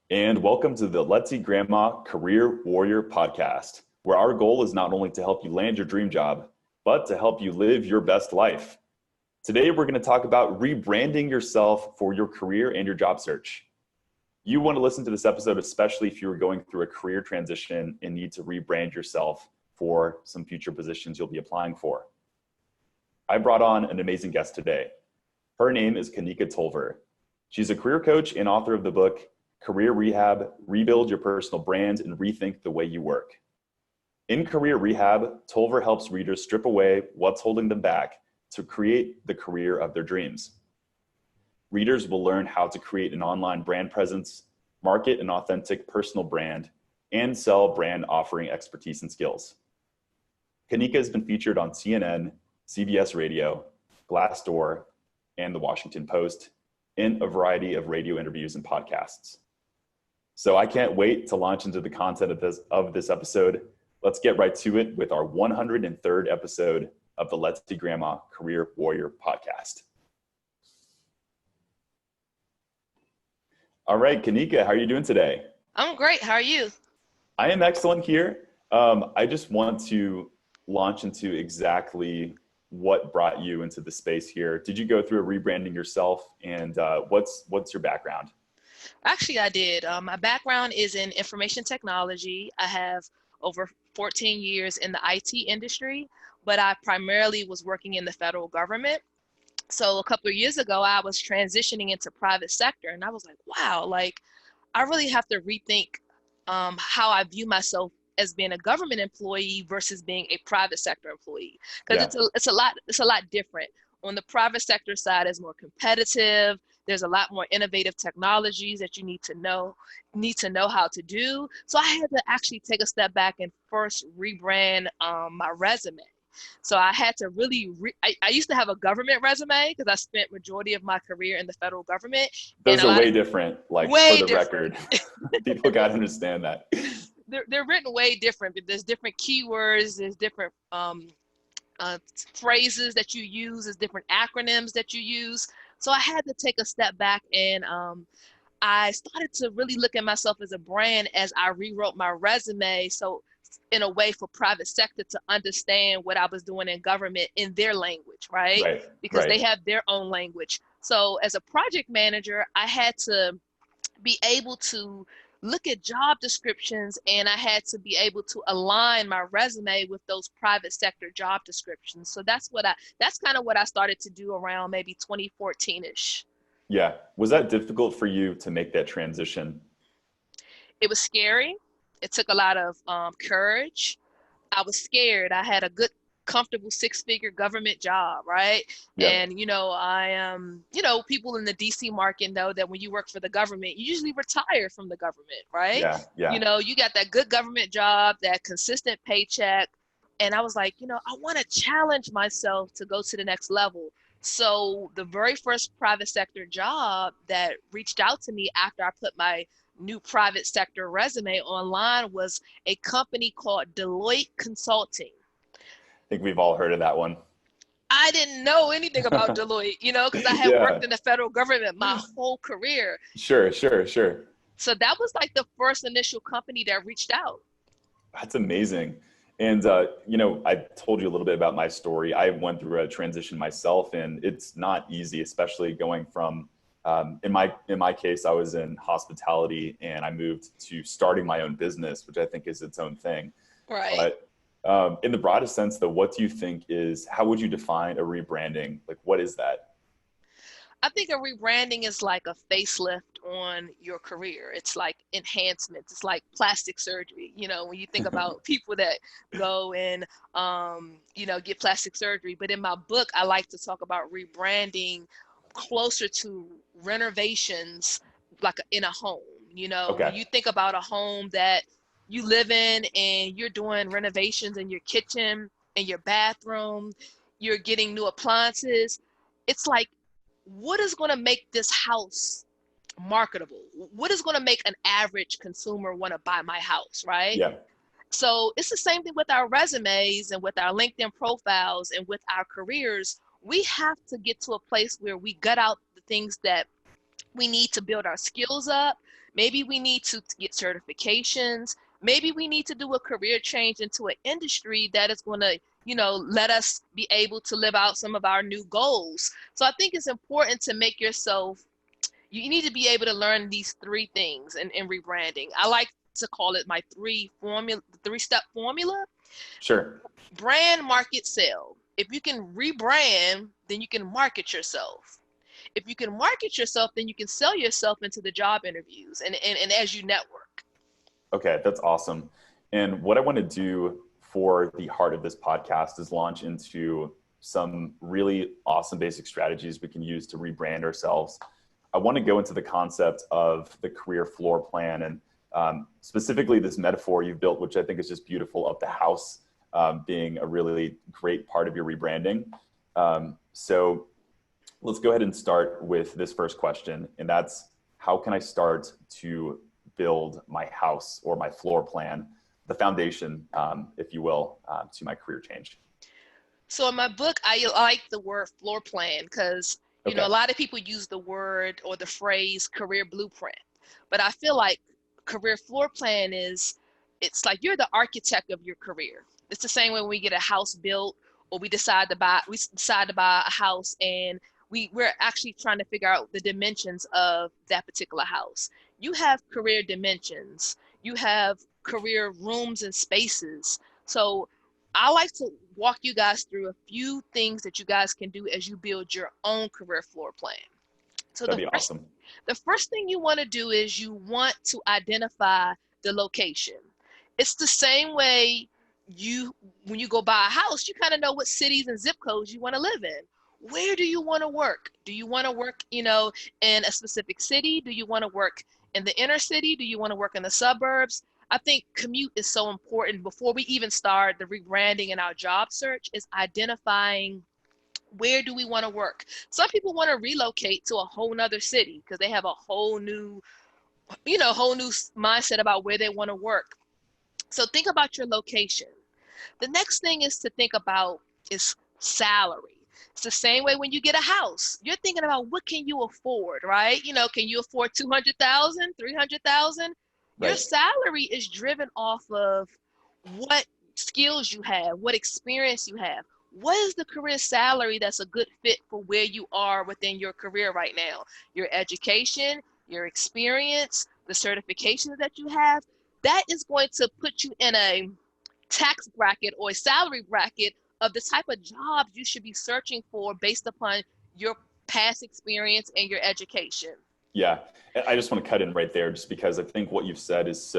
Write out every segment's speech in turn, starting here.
And welcome to the Let's See Grandma Career Warrior podcast, where our goal is not only to help you land your dream job, but to help you live your best life. Today, we're going to talk about rebranding yourself for your career and your job search. You want to listen to this episode, especially if you are going through a career transition and need to rebrand yourself for some future positions you'll be applying for. I brought on an amazing guest today. Her name is Kanika Tolver. She's a career coach and author of the book, Career Rehab, Rebuild Your Personal Brand and Rethink the Way You Work. In Career Rehab, Tolver helps readers strip away what's holding them back to create the career of their dreams. Readers will learn how to create an online brand presence, market an authentic personal brand, and sell brand offering expertise and skills. Kanika has been featured on CNN, CBS Radio, Glassdoor, and The Washington Post in a variety of radio interviews and podcasts. So I can't wait to launch into the content of this episode. Let's get right to it with our 103rd episode of the Let's See Grandma Career Warrior podcast. All right, Kanika, how are you doing today? I'm great. How are you? I am excellent here. I just want to launch into exactly what brought you into the space here. Did you go through a rebranding yourself, and what's your background? Actually, I did. My background is in information technology. I have over 14 years in the IT industry, but I primarily was working in the federal government. So a couple of years ago, I was transitioning into private sector, and I was like, wow, like I really have to rethink how I view myself as being a government employee versus being a private sector employee, because it's a lot different. On the private sector side, it's more competitive. There's a lot more innovative technologies that you need to know how to do. So I had to actually take a step back and first rebrand my resume. So I had to really, I used to have a government resume because I spent majority of my career in the federal government. Those are way different, like way for the different. record. People got to understand that. They're written way different, but there's different keywords, there's different phrases that you use, there's different acronyms that you use. So I had to take a step back, and I started to really look at myself as a brand as I rewrote my resume. So in a way for private sector to understand what I was doing in government in their language, right? Because they have their own language. So as a project manager, I had to be able to look at job descriptions, and I had to be able to align my resume with those private sector job descriptions. So that's kind of what I started to do around maybe 2014-ish. Yeah. Was that difficult for you to make that transition? It was scary. It took a lot of courage. I was scared. I had a good, comfortable six-figure government job, right? Yep. And, I am, people in the DC market know that when you work for the government, you usually retire from the government, right? Yeah. You got that good government job, that consistent paycheck. And I was like, I want to challenge myself to go to the next level. So the very first private sector job that reached out to me after I put my new private sector resume online was a company called Deloitte Consulting. I think we've all heard of that one. I didn't know anything about Deloitte, because I had worked in the federal government my whole career. Sure. So that was like the first initial company that reached out. That's amazing. And, I told you a little bit about my story. I went through a transition myself, and it's not easy, especially going from, in my case, I was in hospitality, and I moved to starting my own business, which I think is its own thing. Right. But in the broadest sense, though, what do you think how would you define a rebranding? Like, what is that? I think a rebranding is like a facelift on your career. It's like enhancements. It's like plastic surgery. When you think about people that go and, get plastic surgery. But in my book, I like to talk about rebranding closer to renovations, like in a home. Okay. When you think about a home that you live in and you're doing renovations in your kitchen and your bathroom, you're getting new appliances. It's like, what is going to make this house marketable? What is going to make an average consumer want to buy my house, right? Yeah. So it's the same thing with our resumes and with our LinkedIn profiles and with our careers. We have to get to a place where we gut out the things that we need to build our skills up, Maybe we need to get certifications. Maybe we need to do a career change into an industry that is going to, let us be able to live out some of our new goals. So I think it's important to make yourself, you need to be able to learn these three things in rebranding. I like to call it my three-step formula. Sure. Brand, market, sell. If you can rebrand, then you can market yourself. If you can market yourself, then you can sell yourself into the job interviews and as you network. Okay, that's awesome. And what I want to do for the heart of this podcast is launch into some really awesome basic strategies we can use to rebrand ourselves. I want to go into the concept of the career floor plan and specifically this metaphor you've built, which I think is just beautiful, of the house being a really great part of your rebranding. So let's go ahead and start with this first question. And that's, how can I start to build my house or my floor plan, the foundation, if you will, to my career change? So in my book, I like the word floor plan because, a lot of people use the word or the phrase career blueprint, but I feel like career floor plan it's like you're the architect of your career. It's the same way when we get a house built or we decide to buy a house and we're actually trying to figure out the dimensions of that particular house. You have career dimensions. You have career rooms and spaces. So I like to walk you guys through a few things that you guys can do as you build your own career floor plan. So that'd be awesome. The first thing you want to do is you want to identify the location. It's the same way when you go buy a house, you kind of know what cities and zip codes you want to live in. Where do you want to work? Do you want to work, in a specific city? Do you want to work in the inner city? Do you want to work in the suburbs? I think commute is so important before we even start the rebranding in our job search, is identifying where do we want to work. Some people want to relocate to a whole nother city because they have a whole new mindset about where they want to work. So think about your location. The next thing is to think about is salary. It's the same way when you get a house. You're thinking about what can you afford, right? Can you afford 200,000, 300,000? Your salary is driven off of what skills you have, what experience you have. What is the career salary that's a good fit for where you are within your career right now? Your education, your experience, the certifications that you have, that is going to put you in a tax bracket or a salary bracket of the type of jobs you should be searching for based upon your past experience and your education. Yeah, I just want to cut in right there just because I think what you've said is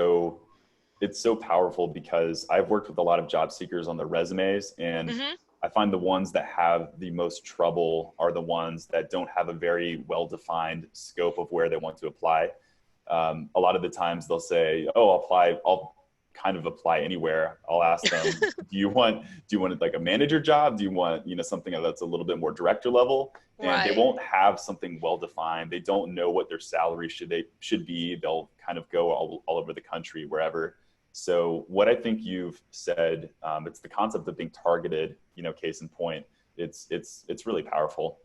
it's so powerful, because I've worked with a lot of job seekers on their resumes, and I find the ones that have the most trouble are the ones that don't have a very well-defined scope of where they want to apply. A lot of the times they'll say, oh, I'll kind of apply anywhere. I'll ask them, do you want like a manager job? Do you want, something that's a little bit more director level? And they won't have something well-defined. They don't know what their salary should be. They'll kind of go all over the country, wherever. So what I think you've said, it's the concept of being targeted, case in point. It's really powerful.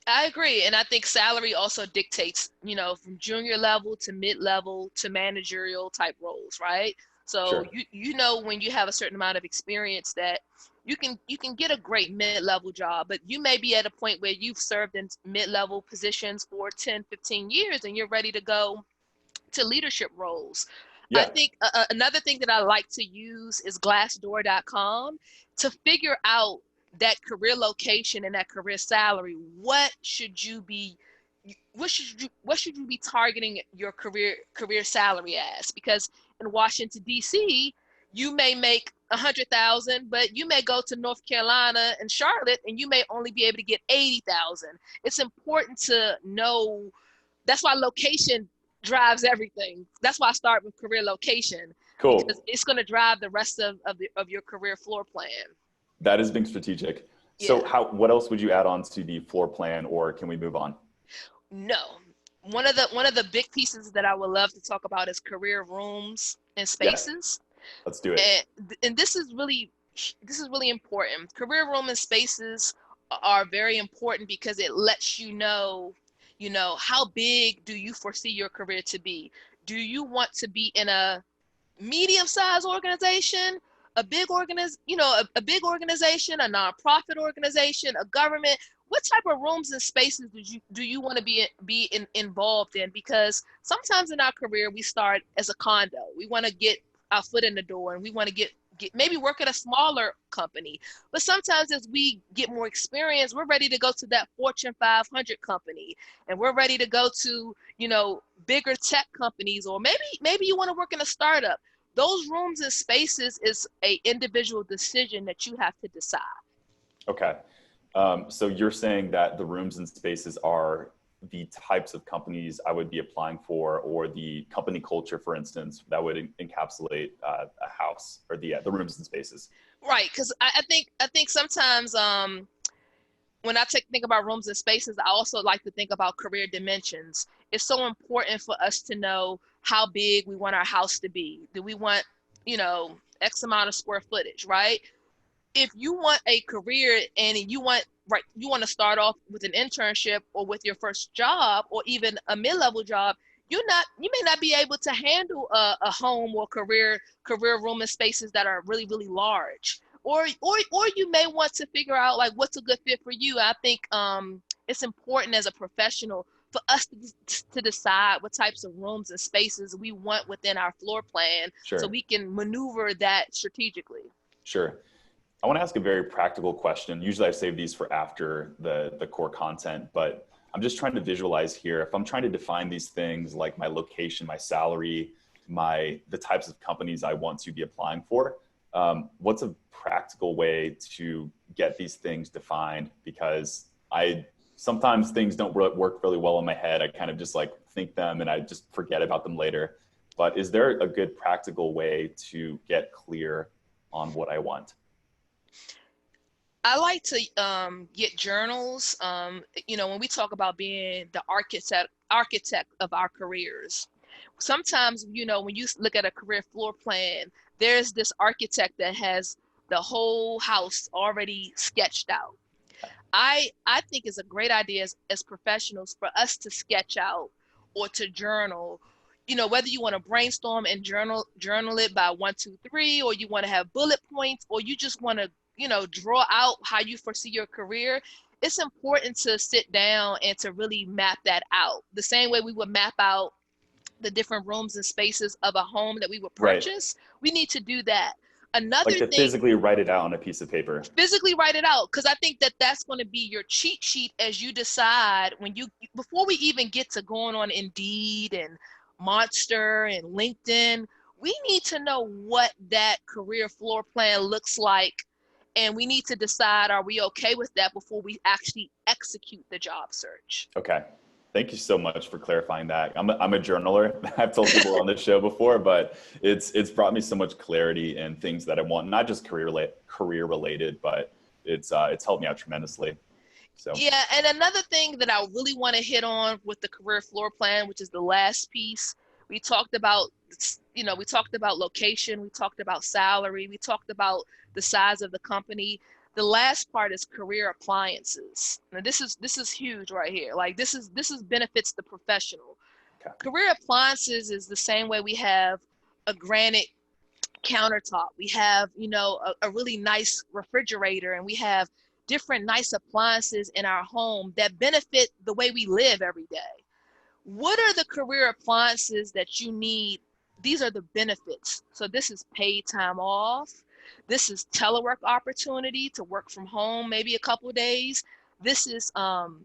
I agree. And I think salary also dictates, from junior level to mid-level to managerial type roles, right? So sure. When you have a certain amount of experience that you can get a great mid-level job, but you may be at a point where you've served in mid-level positions for 10, 15 years and you're ready to go to leadership roles. Yeah. I think another thing that I like to use is glassdoor.com to figure out that career location and that career salary. What should you be targeting your career salary as? Because in Washington, D.C., you may make 100,000, but you may go to North Carolina and Charlotte and you may only be able to get 80,000. It's important to know. That's why location drives everything. That's why I start with career location. Cool. Because it's going to drive the rest of your career floor plan. That is being strategic. Yeah. So what else would you add on to the floor plan, or can we move on? No. One of the big pieces that I would love to talk about is career rooms and spaces. Yeah. Let's do it. And this is really important. Career room and spaces are very important because it lets you know, how big do you foresee your career to be? Do you want to be in a medium-sized organization, a big a big organization, a nonprofit organization, a government? What type of rooms and spaces do you want to be involved in? Because sometimes in our career we start as a condo. We want to get our foot in the door, and we want to get maybe work at a smaller company. But sometimes as we get more experience, we're ready to go to that Fortune 500 company, and we're ready to go to bigger tech companies, or maybe you want to work in a startup. Those rooms and spaces is a individual decision that you have to decide. Okay. So you're saying that the rooms and spaces are the types of companies I would be applying for, or the company culture, for instance, that would encapsulate a house, or the rooms and spaces. Right, because I think sometimes when I think about rooms and spaces, I also like to think about career dimensions. It's so important for us to know how big we want our house to be. Do we want, X amount of square footage, right? If you want a career and you want to start off with an internship or with your first job or even a mid-level job, you may not be able to handle a home or career room and spaces that are really, really large. Or you may want to figure out like what's a good fit for you. I think it's important as a professional for us to decide what types of rooms and spaces we want within our floor plan. Sure. So we can maneuver that strategically. Sure. I want to ask a very practical question. Usually I save these for after the core content, but I'm just trying to visualize here. If I'm trying to define these things like my location, my salary, the types of companies I want to be applying for, what's a practical way to get these things defined? Because sometimes things don't work really well in my head. I kind of just like think them and I just forget about them later. But is there a good practical way to get clear on what I want? I like to get journals. When we talk about being the architect of our careers, sometimes, when you look at a career floor plan, there's this architect that has the whole house already sketched out. I think it's a great idea as professionals for us to sketch out or to journal, whether you want to brainstorm and journal it by 1, 2, 3, or you want to have bullet points, or you just want to draw out how you foresee your career. It's important to sit down and to really map that out. The same way we would map out the different rooms and spaces of a home that we would purchase. Right. We need to do that. Another thing, physically write it out on a piece of paper. Physically write it out, because I think that's going to be your cheat sheet as you decide before we even get to going on Indeed and Monster and LinkedIn. We need to know what that career floor plan looks like. And we need to decide, are we okay with that before we actually execute the job search? Okay. Thank you so much for clarifying that. I'm a journaler. I've told people on this show before, but it's brought me so much clarity in things that I want, not just career related, but it's helped me out tremendously. So yeah, and another thing that I really want to hit on with the career floor plan, which is the last piece, we talked about location, we talked about salary, we talked about the size of the company. The last part is career appliances. Now this is huge right here. Like this benefits the professional. Okay. Career appliances is the same way we have a granite countertop. We have, a really nice refrigerator, and we have different nice appliances in our home that benefit the way we live every day. What are the career appliances that you need? These are the benefits. So this is paid time off. This is telework opportunity to work from home maybe a couple of days. This is,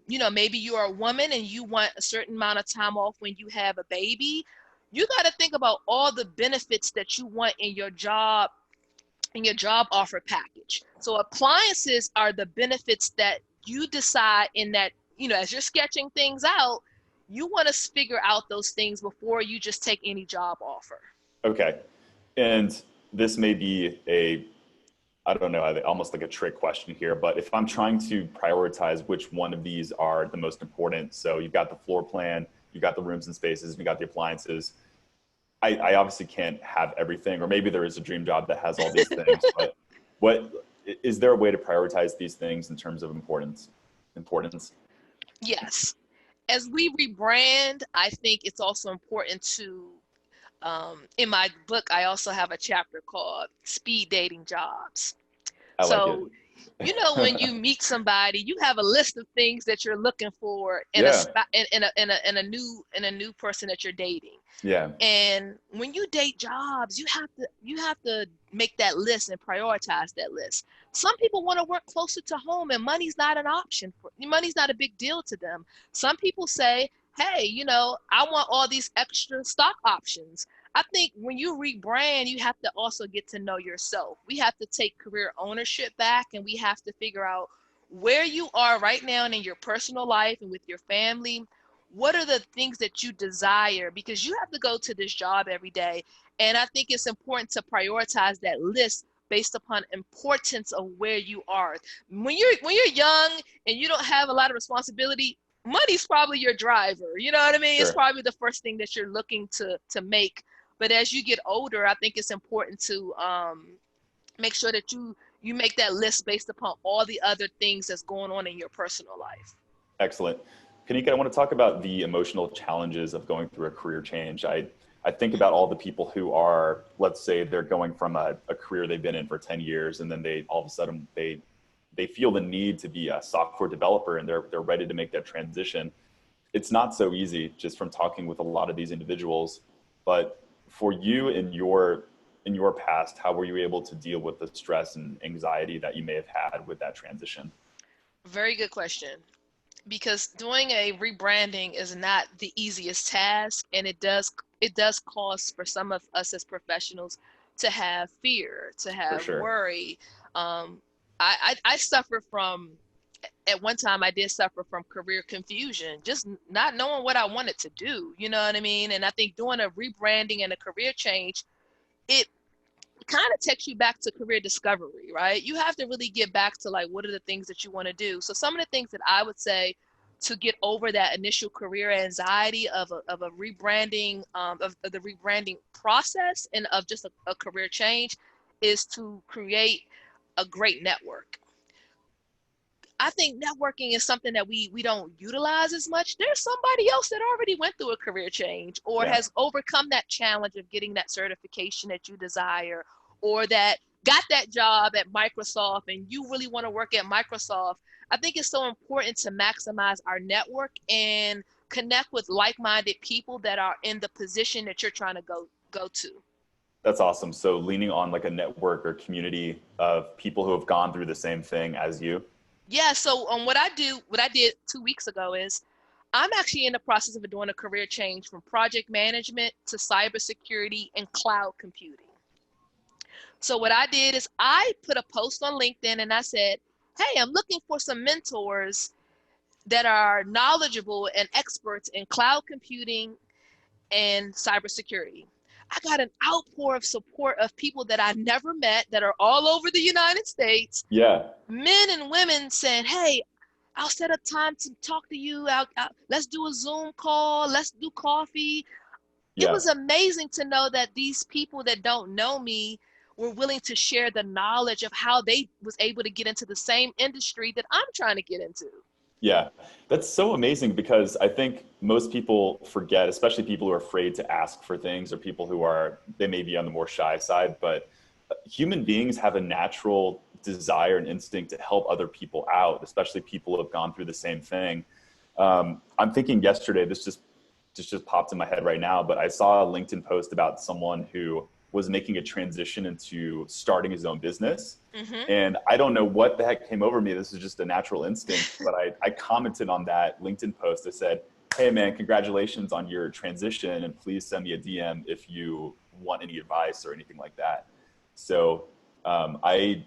maybe you're a woman and you want a certain amount of time off when you have a baby. You got to think about all the benefits that you want in your job offer package. So appliances are the benefits that you decide in that, as you're sketching things out, you want to figure out those things before you just take any job offer. Okay. And this may be almost like a trick question here, but if I'm trying to prioritize which one of these are the most important, so you've got the floor plan, you've got the rooms and spaces, you've got the appliances. I obviously can't have everything, or maybe there is a dream job that has all these things, but is there a way to prioritize these things in terms of importance? Yes. as we rebrand, I think it's also important to, in my book, I also have a chapter called Speed Dating Jobs. I like it. So, when you meet somebody, you have a list of things that you're looking for in Yeah. in a new person that you're dating. Yeah. And when you date jobs, you have to make that list and prioritize that list. Some people want to work closer to home, and money's not an option. Money's not a big deal to them. Some people say, hey, I want all these extra stock options. I think when you rebrand, you have to also get to know yourself. We have to take career ownership back, and we have to figure out where you are right now and in your personal life and with your family. What are the things that you desire? Because you have to go to this job every day. And I think it's important to prioritize that list based upon importance of where you are. When you're young and you don't have a lot of responsibility, money's probably your driver. You know what I mean? It's Sure. probably the first thing that you're looking to make. But as you get older, I think it's important to make sure that you make that list based upon all the other things that's going on in your personal life. Excellent. Kanika, I want to talk about the emotional challenges of going through a career change. I think about all the people who are, let's say they're going from a career they've been in for 10 years, and then they all of a sudden they feel the need to be a software developer, and they're ready to make that transition. It's not so easy, just from talking with a lot of these individuals. But for you in your past, how were you able to deal with the stress and anxiety that you may have had with that transition? Very good question. Because doing a rebranding is not the easiest task, and it does cause for some of us as professionals to have fear, to For have sure. worry. I suffer from, at one time I did suffer from career confusion, just not knowing what I wanted to do. You know what I mean? And I think doing a rebranding and a career change, it kind of takes you back to career discovery, right? You have to really get back to, like, what are the things that you want to do. So some of the things that I would say to get over that initial career anxiety of a rebranding, of the rebranding process and of just a career change, is to create a great network. I think networking is something that we don't utilize as much. There's somebody else that already went through a career change or Yeah. has overcome that challenge of getting that certification that you desire, or that got that job at Microsoft and you really want to work at Microsoft. I think it's so important to maximize our network and connect with like-minded people that are in the position that you're trying to go to. That's awesome. So leaning on like a network or community of people who have gone through the same thing as you. Yeah, so what I did 2 weeks ago is I'm actually in the process of doing a career change from project management to cybersecurity and cloud computing. So what I did is I put a post on LinkedIn and I said, hey, I'm looking for some mentors that are knowledgeable and experts in cloud computing and cybersecurity. I got an outpour of support of people that I never met that are all over the United States, Yeah. men and women saying, hey, I'll set up time to talk to you. Let's do a Zoom call. Let's do coffee. It Yeah. was amazing to know that these people that don't know me were willing to share the knowledge of how they was able to get into the same industry that I'm trying to get into. Yeah. That's so amazing because I think most people forget, especially people who are afraid to ask for things or people who are, they may be on the more shy side, but human beings have a natural desire and instinct to help other people out, especially people who have gone through the same thing. I'm thinking yesterday, this just popped in my head right now, but I saw a LinkedIn post about someone who was making a transition into starting his own business. Mm-hmm. And I don't know what the heck came over me. This is just a natural instinct, but I commented on that LinkedIn post. I said, hey man, congratulations on your transition. And please send me a DM if you want any advice or anything like that. So I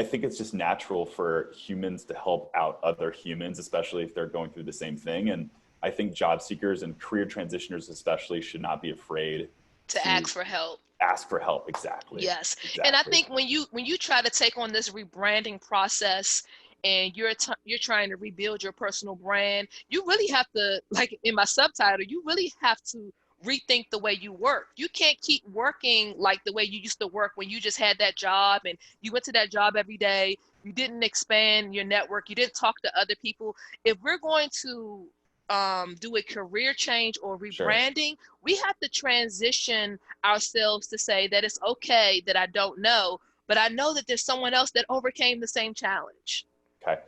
think it's just natural for humans to help out other humans, especially if they're going through the same thing. And I think job seekers and career transitioners especially should not be afraid To to ask for help. ask for help. Exactly. Yes. And I Exactly. think when you try to take on this rebranding process and you're trying to rebuild your personal brand, you really have to, like in my subtitle, you really have to rethink the way you work. You can't keep working like the way you used to work when you just had that job and you went to that job every day. You didn't expand your network. You didn't talk to other people. If we're going to do a career change or Sure. rebranding, we have to transition ourselves to say that it's okay that I don't know, but I know that there's someone else that overcame the same challenge. Okay.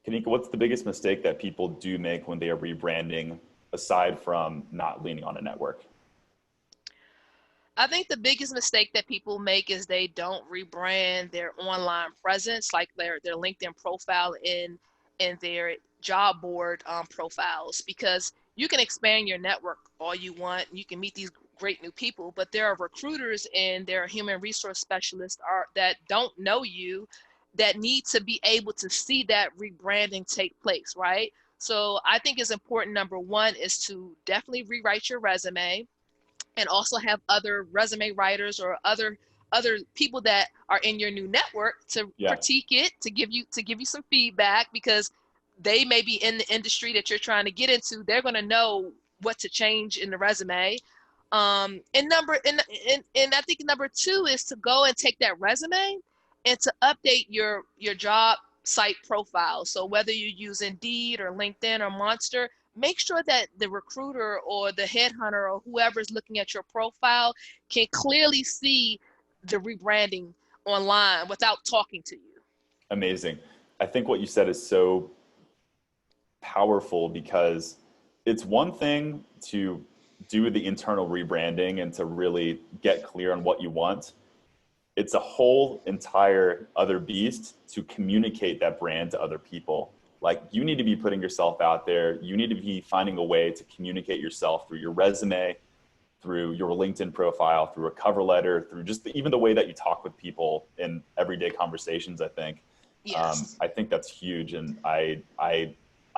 Kanika, what's the biggest mistake that people do make when they are rebranding, aside from not leaning on a network? I think the biggest mistake that people make is they don't rebrand their online presence, like their LinkedIn profile in their job board profiles, because you can expand your network all you want. You can meet these great new people, but there are recruiters and there are human resource specialists that don't know you, that need to be able to see that rebranding take place, right? So I think it's important. Number one is to definitely rewrite your resume, and also have other resume writers or other people that are in your new network to Yeah, critique it, to give you some feedback, because they may be in the industry that you're trying to get into. They're going to know what to change in the resume. And I think number two is to go and take that resume and to update your job site profile. So whether you use Indeed or LinkedIn or Monster, make sure that the recruiter or the headhunter or whoever is looking at your profile can clearly see the rebranding online without talking to you. amazing. I think what you said is so powerful, because it's one thing to do the internal rebranding and to really get clear on what you want. It's a whole entire other beast to communicate that brand to other people. Like, you need to be putting yourself out there. You need to be finding a way to communicate yourself through your resume, through your LinkedIn profile, through a cover letter, through just even the way that you talk with people in everyday conversations. Yes. I think that's huge. And I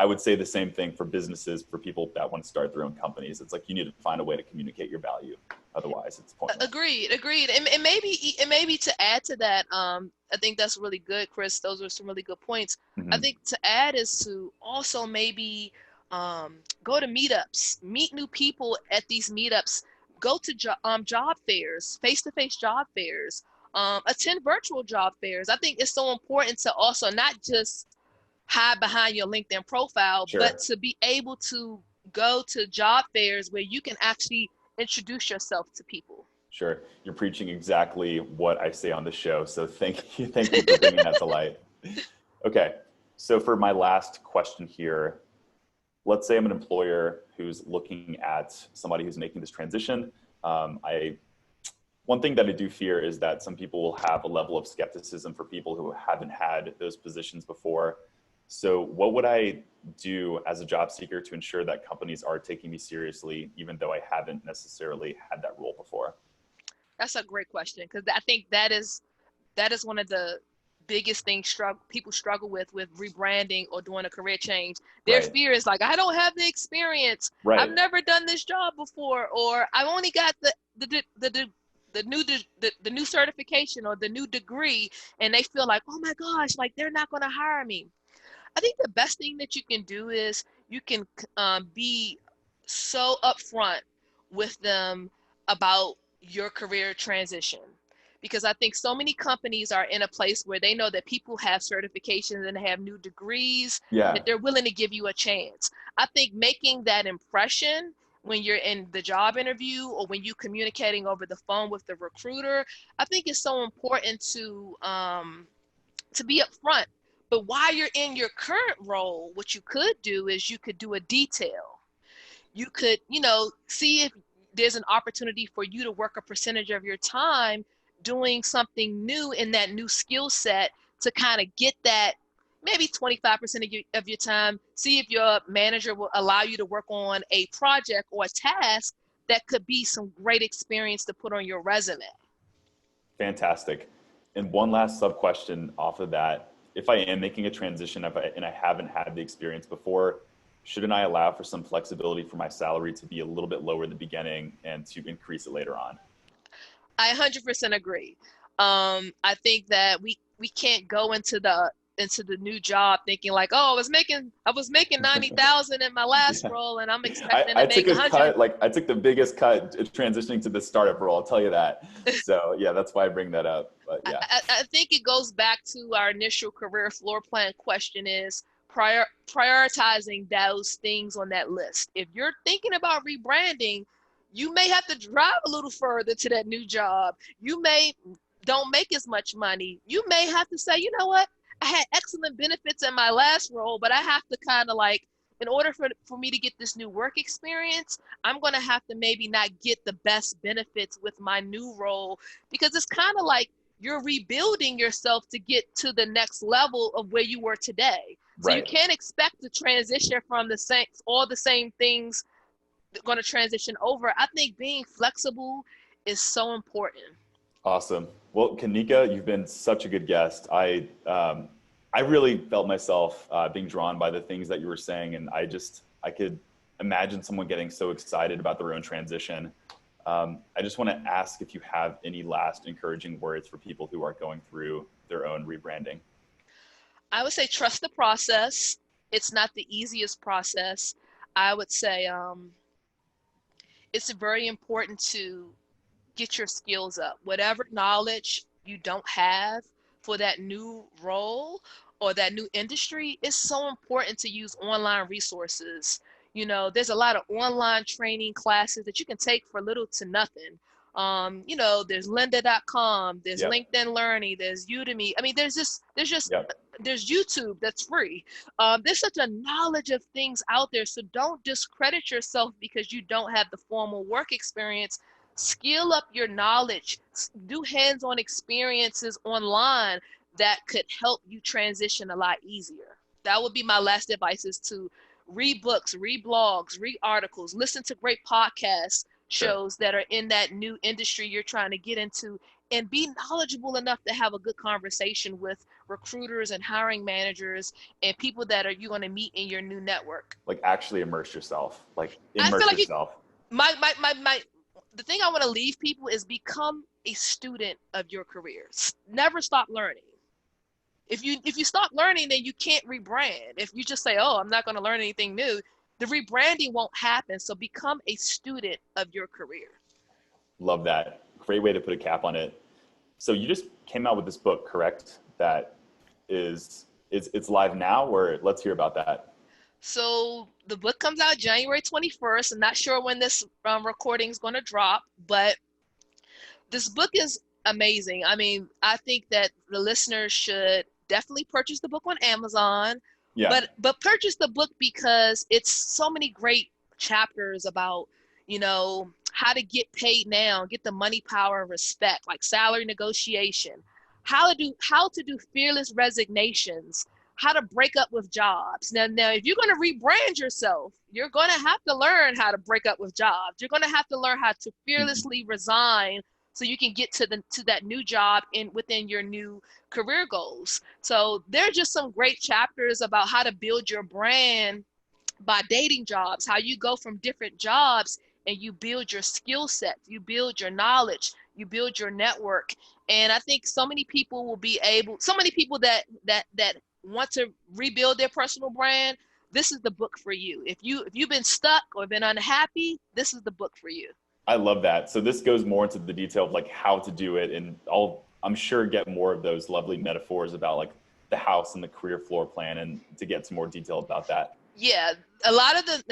would say the same thing for businesses, for people that want to start their own companies. It's like, you need to find a way to communicate your value. Otherwise, it's pointless. Agreed. And maybe to add to that, I think that's really good, Chris. Those are some really good points. I Mm-hmm. think to add is to also maybe go to meetups, meet new people at these meetups, go to job fairs, face-to-face job fairs, attend virtual job fairs. I think it's so important to also not just hide behind your LinkedIn profile, but Sure. to be able to go to job fairs where you can actually introduce yourself to people. Sure. You're preaching exactly what I say on the show. So thank you. Thank you for bringing that to light. Okay. So for my last question here, let's say I'm an employer who's looking at somebody who's making this transition. One thing that I do fear is that some people will have a level of skepticism for people who haven't had those positions before. So what would I do as a job seeker to ensure that companies are taking me seriously, even though I haven't necessarily had that role before? That's a great question, because I think that is one of the biggest things people struggle with rebranding or doing a career change. Their Right. fear is like, I don't have the experience. I've Right. never done this job before, or I've only got the new certification or the new degree, and they feel like, oh my gosh, like they're not going to hire me. I think the best thing that you can do is you can be so upfront with them about your career transition. Because I think so many companies are in a place where they know that people have certifications and have new degrees, that Yeah. they're willing to give you a chance. I think making that impression when you're in the job interview or when you're communicating over the phone with the recruiter, I think is so important to be upfront. But while you're in your current role, what you could do is you could do a detail. You could, see if there's an opportunity for you to work a percentage of your time doing something new in that new skill set, to kind of get that maybe 25% of your time. See if your manager will allow you to work on a project or a task that could be some great experience to put on your resume. Fantastic. And one last sub question off of that. If I am making a transition, and I haven't had the experience before, shouldn't I allow for some flexibility for my salary to be a little bit lower in the beginning and to increase it later on? I 100% agree. I think that we can't go into the new job thinking like, oh, I was making 90,000 in my last Yeah. role, and I'm I, expecting to I took make a 100. cut, like I took the biggest cut transitioning to the startup role, I'll tell you that. So yeah, that's why I bring that up. But I, yeah, I, I think it goes back to our initial career floor plan question: is prioritizing those things on that list. If you're thinking about rebranding, you may have to drive a little further to that new job. You may don't make as much money. You may have to say, you know what, I had excellent benefits in my last role, but I have to kind of like, in order for me to get this new work experience, I'm going to have to maybe not get the best benefits with my new role, because it's kind of like you're rebuilding yourself to get to the next level of where you were today. So you can't expect to transition from all the same things going to transition over. I think being flexible is so important. Awesome. Well, Kanika, you've been such a good guest. I really felt myself being drawn by the things that you were saying, and I could imagine someone getting so excited about their own transition. I just want to ask if you have any last encouraging words for people who are going through their own rebranding. I would say trust the process. It's not the easiest process. I would say it's very important to get your skills up. Whatever knowledge you don't have for that new role or that new industry, it's so important to use online resources. You know, there's a lot of online training classes that you can take for little to nothing. You know, there's lynda.com, there's LinkedIn Learning, there's Udemy. I mean, there's YouTube that's free. There's such a knowledge of things out there. So don't discredit yourself because you don't have the formal work experience. Skill up your knowledge, do hands-on experiences online that could help you transition a lot easier. That would be my last advice, is to read books, read blogs, read articles, listen to great podcast shows that are in that new industry you're trying to get into, and be knowledgeable enough to have a good conversation with recruiters and hiring managers and people that you're going to meet in your new network. Like actually immerse yourself, yourself. The thing I want to leave people is become a student of your careers. Never stop learning. If you stop learning, then you can't rebrand. If you just say, oh, I'm not going to learn anything new, the rebranding won't happen. So become a student of your career. Love that. Great way to put a cap on it. So you just came out with this book, correct? That it's live now, or let's hear about that. So the book comes out January 21st. I'm not sure when this recording is going to drop, but this book is amazing. I mean, I think that the listeners should definitely purchase the book on Amazon. Yeah. But purchase the book because it's so many great chapters about, you know, how to get paid now, get the money, power, and respect, like salary negotiation, how to do fearless resignations, how to break up with jobs. Now, if you're going to rebrand yourself, you're going to have to learn how to break up with jobs. You're going to have to learn how to fearlessly resign so you can get to that new job within your new career goals. So there are just some great chapters about how to build your brand by dating jobs, how you go from different jobs and you build your skill set, you build your knowledge, you build your network. And I think so many people that want to rebuild their personal brand, this is the book for you. If you've been stuck or been unhappy, this is the book for you. I love that. So this goes more into the detail of like how to do it, and I'm sure get more of those lovely metaphors about like the house and the career floor plan, and to get some more detail about that. Yeah, a lot of the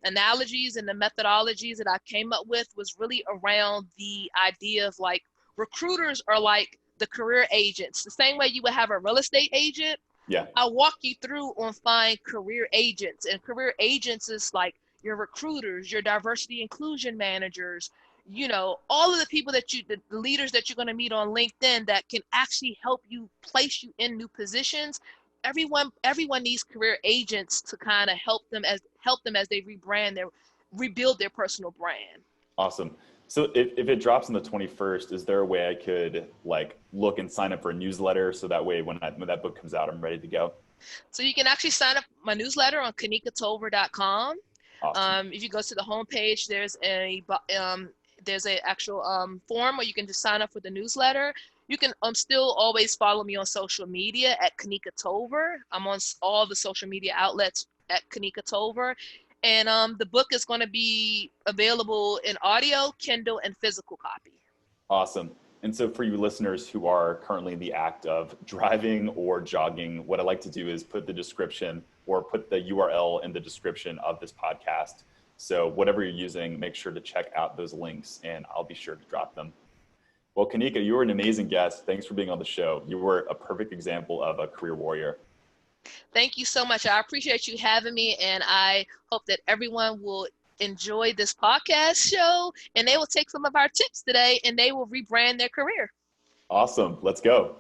analogies and the methodologies that I came up with was really around the idea of like recruiters are like the career agents. The same way you would have a real estate agent. Yeah. I'll walk you through on find career agents, and career agents is like your recruiters, your diversity inclusion managers, you know, all of the people the leaders that you're going to meet on LinkedIn that can actually help you place you in new positions. Everyone needs career agents to kind of help them as they rebuild their personal brand. Awesome. So if it drops on the 21st, is there a way I could like look and sign up for a newsletter so that way when that book comes out, I'm ready to go? So you can actually sign up my newsletter on kanikatolver.com. Awesome. If you go to the homepage, there's a actual form where you can just sign up for the newsletter. You can still always follow me on social media at Kanika Tolver. I'm on all the social media outlets at Kanika Tolver. And the book is going to be available in audio, Kindle, and physical copy. Awesome. And so for you listeners who are currently in the act of driving or jogging, what I like to do is put the description or put the URL in the description of this podcast. So whatever you're using, make sure to check out those links and I'll be sure to drop them. Well, Kanika, you were an amazing guest. Thanks for being on the show. You were a perfect example of a career warrior. Thank you so much. I appreciate you having me, and I hope that everyone will enjoy this podcast show and they will take some of our tips today and they will rebrand their career. Awesome. Let's go.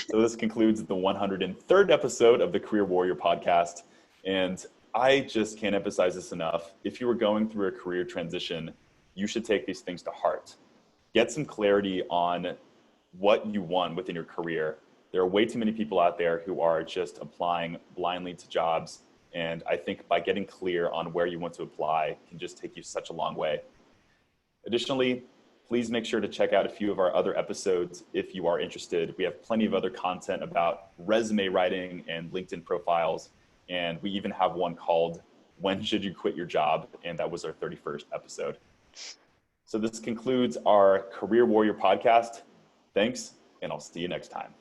So this concludes the 103rd episode of the Career Warrior podcast. And I just can't emphasize this enough. If you were going through a career transition, you should take these things to heart. Get some clarity on what you want within your career. There are way too many people out there who are just applying blindly to jobs. And I think by getting clear on where you want to apply can just take you such a long way. Additionally, please make sure to check out a few of our other episodes if you are interested. We have plenty of other content about resume writing and LinkedIn profiles. And we even have one called When Should You Quit Your Job? And that was our 31st episode. So this concludes our Career Warrior podcast. Thanks, and I'll see you next time.